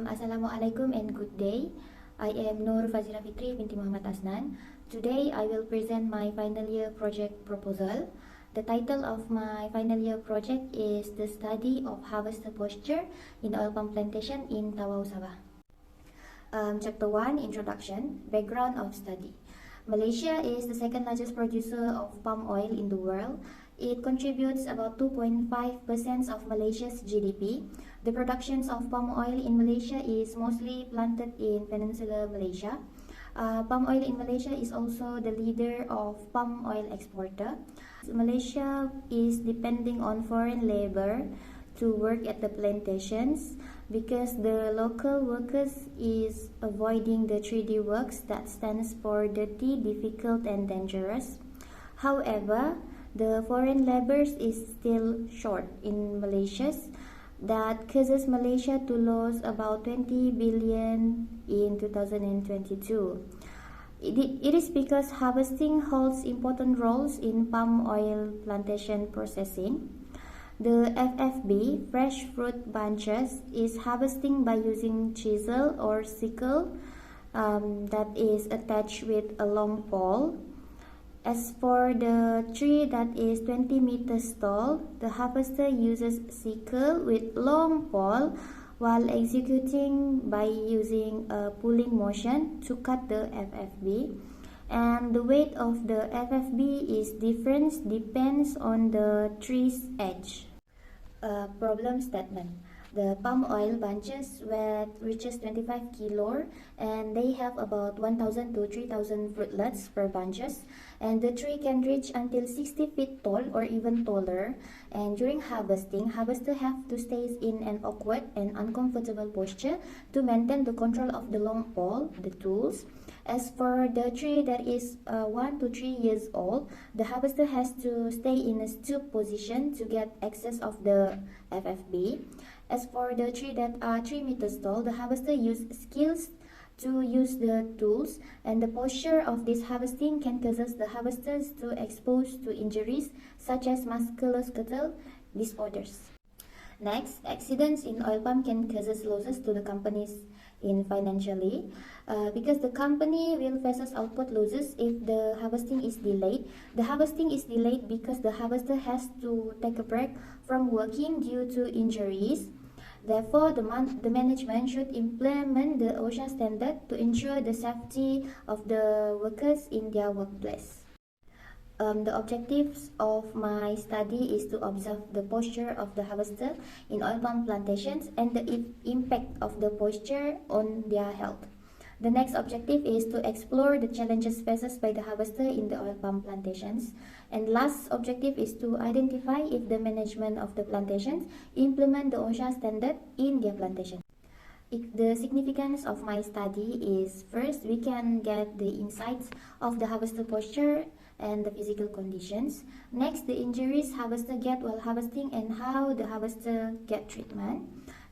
Assalamualaikum and good day. I am Nur Fazira Fitri binti Muhammad Asnan. Today I will present my final year project proposal. The title of my final year project is The Study of Harvester Posture in Oil Palm Plantation in Tawau, Sabah. Chapter 1, Introduction, Background of Study. Malaysia is the second largest producer of palm oil in the world. It contributes about 2.5% of Malaysia's GDP. The production of palm oil in Malaysia is mostly planted in Peninsular Malaysia. Palm oil in Malaysia is also the leader of palm oil exporter. Malaysia is depending on foreign labor to work at the plantations because the local workers is avoiding the 3D works that stands for dirty, difficult and dangerous. However, the foreign labor is still short in Malaysia. That causes Malaysia to lose about 20 billion in 2022. It is because harvesting holds important roles in palm oil plantation processing. The FFB, fresh fruit bunches, is harvesting by using chisel or sickle that is attached with a long pole. As for the tree that is 20 meters tall, the harvester uses sickle with long pole while executing by using a pulling motion to cut the FFB. And the weight of the FFB is different depends on the tree's edge. Problem statement. The palm oil bunches weight reaches 25 kilo and they have about 1,000 to 3,000 fruitlets per bunches, and the tree can reach until 60 feet tall or even taller. And during harvesting, harvesters have to stay in an awkward and uncomfortable posture to maintain the control of the long pole, the tools. As for the tree that is 1 to 3 years old, the harvester has to stay in a stoop position to get access of the FFB. As for the tree that are 3 meters tall, the harvester uses skills to use the tools, and the posture of this harvesting can cause the harvesters to expose to injuries such as musculoskeletal disorders. Next, accidents in oil palm can cause losses to the companies in financially because the company will face output losses if the harvesting is delayed. The harvesting is delayed because the harvester has to take a break from working due to injuries. Therefore, the management should implement the OSHA standard to ensure the safety of the workers in their workplace. The objectives of my study is to observe the posture of the harvester in oil palm plantations and the impact of the posture on their health. The next objective is to explore the challenges faced by the harvester in the oil palm plantations. And last objective is to identify if the management of the plantations implement the OSHA standard in their plantation. The significance of my study is, first, we can get the insights of the harvester posture and the physical conditions. Next, the injuries harvester get while harvesting and how the harvester get treatment.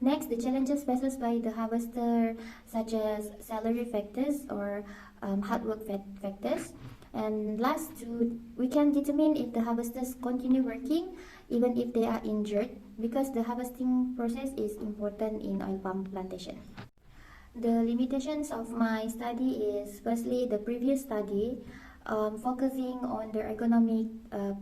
Next, the challenges faced by the harvester such as salary factors or hard work factors. And last, we can determine if the harvesters continue working even if they are injured, because the harvesting process is important in oil palm plantation. The limitations of my study is, firstly, the previous study focusing on the ergonomic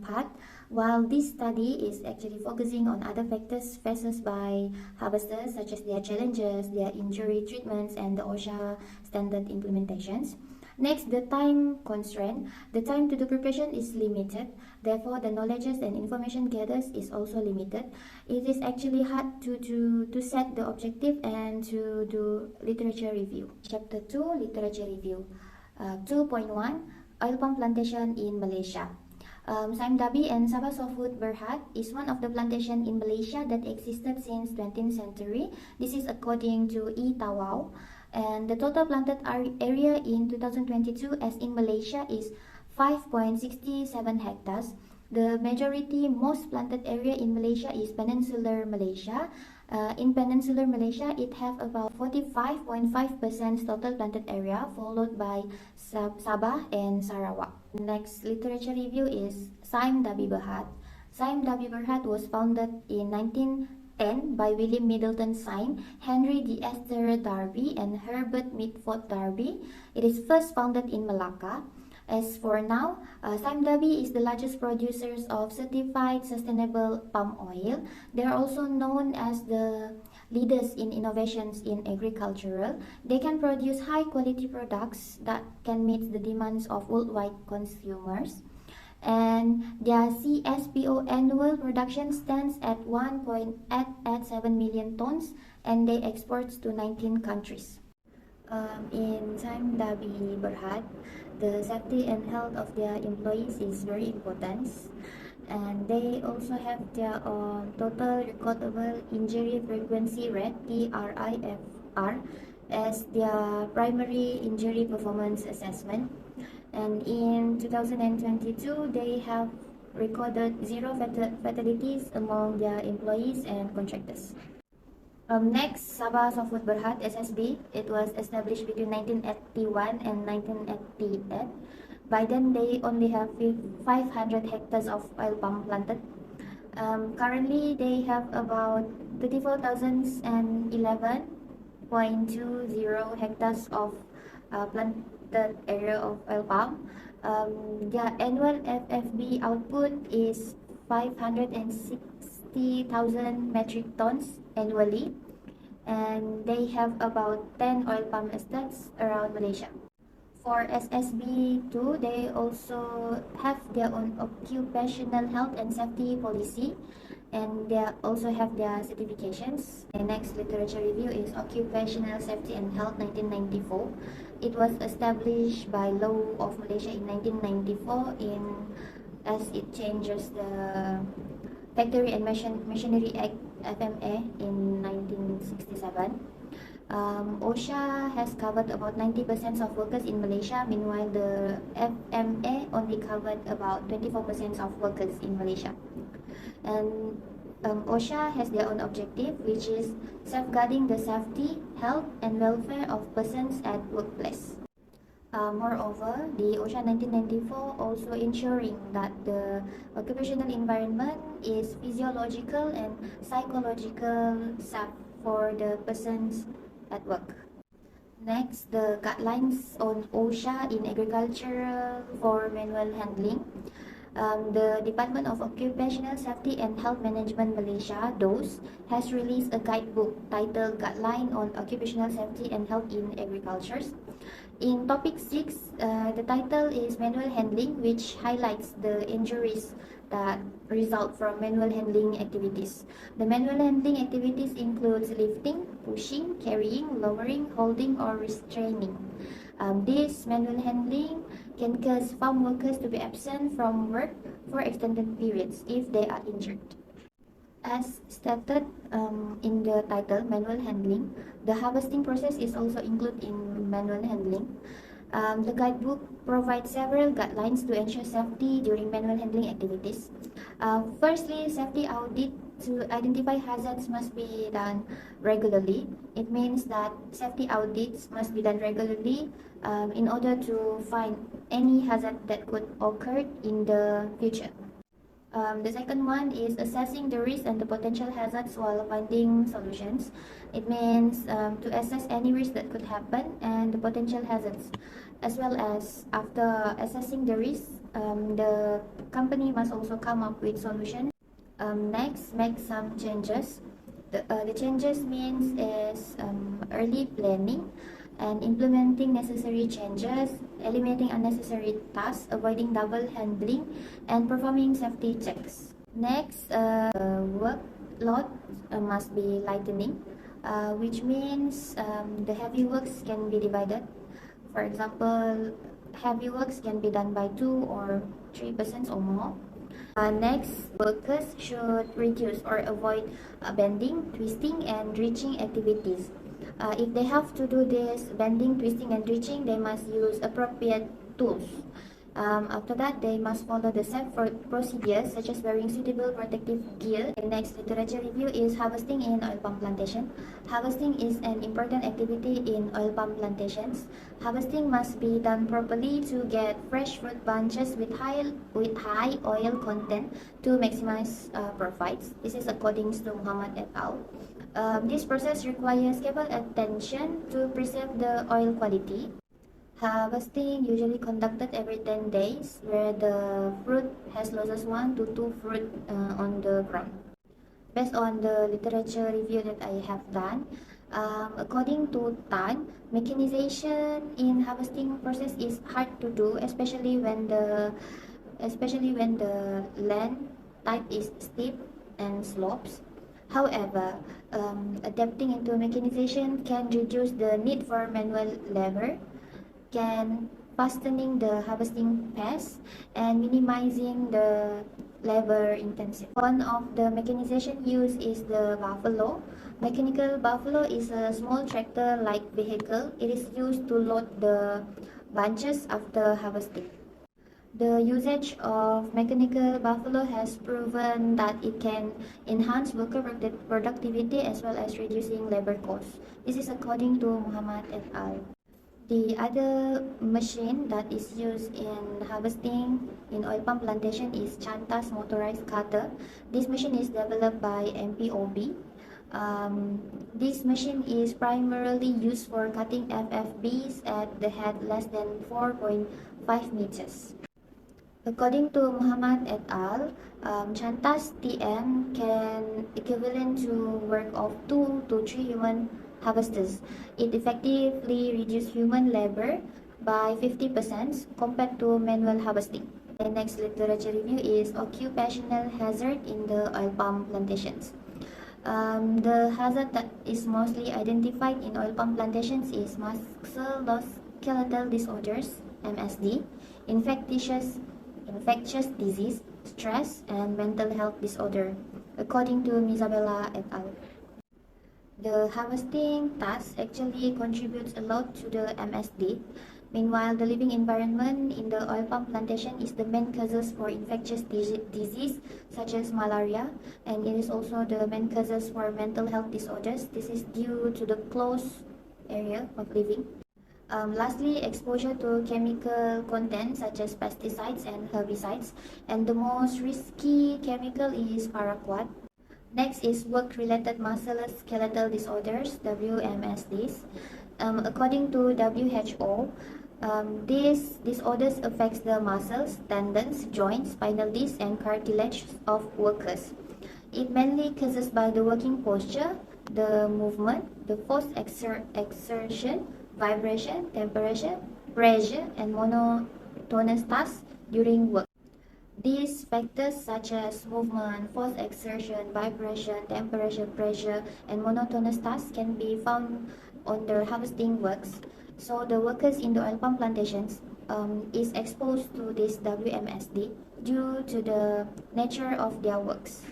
part, while this study is actually focusing on other factors faced by harvesters such as their challenges, their injury treatments and the OSHA standard implementations. Next, the time constraint. The time to do preparation is limited. Therefore, the knowledge and information gathered is also limited. It is actually hard to set the objective and to do literature review. Chapter 2, Literature Review. 2.1, Oil Palm Plantation in Malaysia. Sime Darby and Sabah Softwood Berhad is one of the plantation in Malaysia that existed since 20th century. This is according to Tawau. And the total planted area in 2022 as in Malaysia is 5.67 hectares. The most planted area in Malaysia is Peninsular Malaysia. In Peninsular Malaysia, it have about 45.5% total planted area, followed by Sabah and Sarawak. Next literature review is Sime Darby Berhad. Sime Darby Berhad was founded in 19 N by William Middleton Syme, Henry D. Esther Darby, and Herbert Mitford Darby. It is first founded in Malacca. As for now, Syme Darby is the largest producers of certified sustainable palm oil. They are also known as the leaders in innovations in agricultural. They can produce high quality products that can meet the demands of worldwide consumers. And their CSPO annual production stands at 1.87 million tons, and they export to 19 countries. In Syme Darby Berhad, the safety and health of their employees is very important, and they also have their total recordable injury frequency rate (TRIFR) as their primary injury performance assessment. And in 2022, they have recorded zero fatalities among their employees and contractors. Next, Sabah Softwood Berhad (SSB). It was established between 1981 and 1988. By then, they only have 500 hectares of oil palm planted. Currently, they have about 34,011.20 hectares of planted area of oil palm. Their annual FFB output is 560,000 metric tons annually, and they have about 10 oil palm estates around Malaysia. For SSB2, they also have their own occupational health and safety policy, and they also have their certifications. The next literature review is Occupational Safety and Health 1994. It was established by law of Malaysia in 1994 as it changes the Factory and Machinery Act FMA in 1967. OSHA has covered about 90% of workers in Malaysia. Meanwhile, the FMA only covered about 24% of workers in Malaysia. And OSHA has their own objective, which is safeguarding the safety, health, and welfare of persons at workplace. Moreover, the OSHA 1994 also ensuring that the occupational environment is physiological and psychological safe for the persons at work. Next, the guidelines on OSHA in agriculture for manual handling. The Department of Occupational Safety and Health Management Malaysia (DOS) has released a guidebook titled Guideline on Occupational Safety and Health in Agriculture. In topic 6, the title is Manual Handling, which highlights the injuries that result from manual handling activities. The manual handling activities includes lifting, pushing, carrying, lowering, holding, or restraining. This manual handling can cause farm workers to be absent from work for extended periods if they are injured. As stated in the title, manual handling, the harvesting process is also included in manual handling. The guidebook provides several guidelines to ensure safety during manual handling activities. Firstly, safety audit to identify hazards must be done regularly. It means that safety audits must be done regularly in order to find any hazard that could occur in the future. The second one is assessing the risk and the potential hazards while finding solutions. It means to assess any risk that could happen and the potential hazards. As well as after assessing the risk, the company must also come up with solutions. Next, make some changes. The changes means is early planning and implementing necessary changes, eliminating unnecessary tasks, avoiding double handling, and performing safety checks. Next, workload must be lightening, which means the heavy works can be divided. For example, heavy works can be done by 2 or 3 persons or more. Next, workers should reduce or avoid bending, twisting, and reaching activities. If they have to do this bending, twisting, and reaching, they must use appropriate tools. After that, they must follow the safe procedures such as wearing suitable protective gear. The next literature review is harvesting in oil palm plantation. Harvesting is an important activity in oil palm plantations. Harvesting must be done properly to get fresh fruit bunches with high oil content to maximize profits. This is according to Muhammad et al. This process requires careful attention to preserve the oil quality. Harvesting usually conducted every 10 days, where the fruit has loses 1 to 2 fruit on the ground. Based on the literature review that I have done, according to Tan, mechanization in harvesting process is hard to do, especially when the land type is steep and slopes. However, adapting into mechanization can reduce the need for manual labor, can fastening the harvesting pace and minimizing the labor intensive. One of the mechanization used is the buffalo. Mechanical buffalo is a small tractor-like vehicle. It is used to load the bunches after harvesting. The usage of mechanical buffalo has proven that it can enhance worker productivity as well as reducing labor costs. This is according to Muhammad et al. The other machine that is used in harvesting in oil palm plantation is Chantas motorized cutter. This machine is developed by MPOB. This machine is primarily used for cutting FFBs at the head less than 4.5 meters. According to Muhammad et al., Chantas TM can equivalent to work of 2 to 3 human harvesters. It effectively reduces human labor by 50% compared to manual harvesting. The next literature review is occupational hazard in the oil palm plantations. The hazard that is mostly identified in oil palm plantations is musculoskeletal disorders (MSD), infectious disease, stress, and mental health disorder, according to Isabella et al. The harvesting task actually contributes a lot to the MSD. Meanwhile, the living environment in the oil palm plantation is the main causes for infectious disease such as malaria, and it is also the main causes for mental health disorders. This is due to the close area of living. Lastly, exposure to chemical content such as pesticides and herbicides, and the most risky chemical is paraquat. Next is work-related musculoskeletal disorders, WMSDs. According to WHO, these disorders affects the muscles, tendons, joints, spinal discs, and cartilage of workers. It mainly causes by the working posture, the movement, the forced exertion, vibration, temperature, pressure, and monotonous tasks during work. These factors such as movement, force exertion, vibration, temperature, pressure, and monotonous tasks can be found on their harvesting works. So the workers in the oil palm plantations is exposed to this WMSD due to the nature of their works.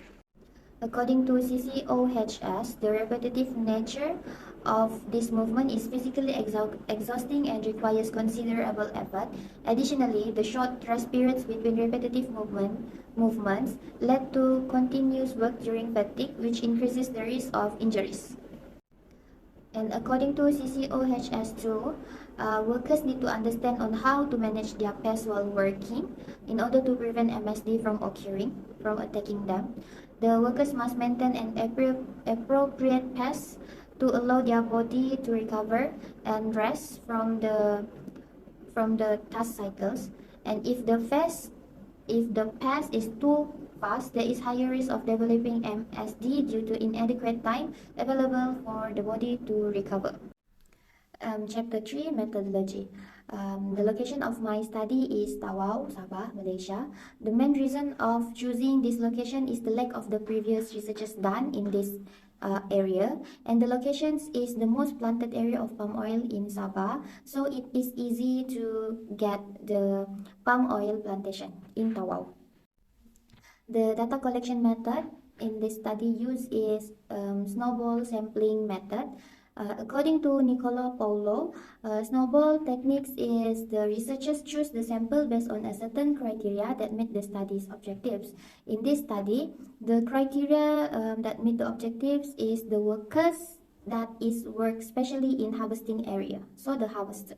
According to CCOHS, the repetitive nature of this movement is physically exhausting and requires considerable effort. Additionally, the short rest periods between repetitive movements led to continuous work during fatigue, which increases the risk of injuries. And according to CCOHS2, workers need to understand on how to manage their pests while working in order to prevent MSD from attacking them. The workers must maintain an appropriate pace to allow their body to recover and rest from the task cycles. And if the pace is too fast, there is higher risk of developing MSD due to inadequate time available for the body to recover. Chapter 3, Methodology. The location of my study is Tawau, Sabah, Malaysia. The main reason of choosing this location is the lack of the previous researches done in this area, and the locations is the most planted area of palm oil in Sabah, so it is easy to get the palm oil plantation in Tawau. The data collection method in this study use is snowball sampling method. According to Nicola Paulo, snowball techniques is the researchers choose the sample based on a certain criteria that meet the study's objectives. In this study, the criteria that meet the objectives is the workers that is work especially in harvesting area, so the harvester.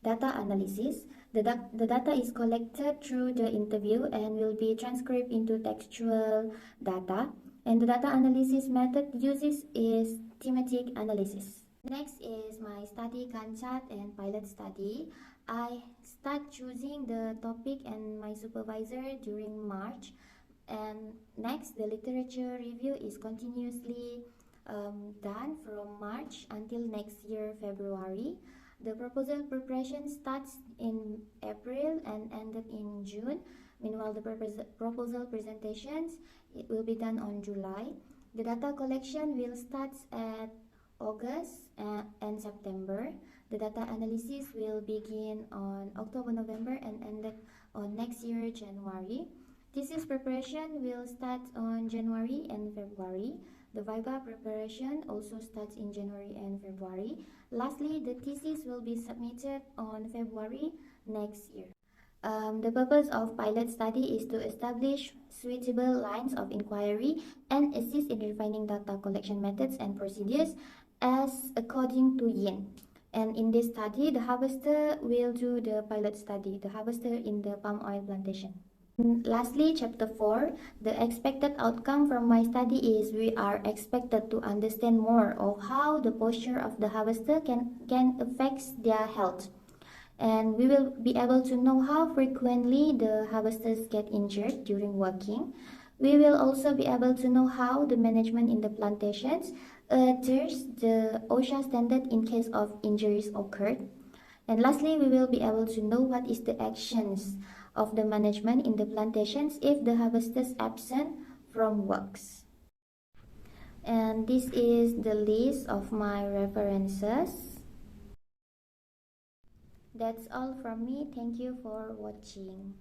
Data analysis. The data is collected through the interview and will be transcribed into textual data. And the data analysis method uses is thematic analysis. Next is my study Gantt and pilot study. I start choosing the topic and my supervisor during March. And next, the literature review is continuously done from March until next year, February. The proposal preparation starts in April and ended in June. Meanwhile, the proposal presentations, it will be done on July. The data collection will start at August and September. The data analysis will begin on October, November and ended on next year, January. Thesis preparation will start on January and February. The Viva preparation also starts in January and February. Lastly, the thesis will be submitted on February next year. The purpose of pilot study is to establish suitable lines of inquiry and assist in refining data collection methods and procedures as according to Yin. And in this study, the harvester will do the pilot study, the harvester in the palm oil plantation. Lastly, chapter 4, the expected outcome from my study is we are expected to understand more of how the posture of the harvester can affect their health. And we will be able to know how frequently the harvesters get injured during working. We will also be able to know how the management in the plantations adheres the OSHA standard in case of injuries occurred. And lastly, we will be able to know what is the actions of the management in the plantations if the harvester is absent from works. And this is the list of my references. That's all from me. Thank you for watching.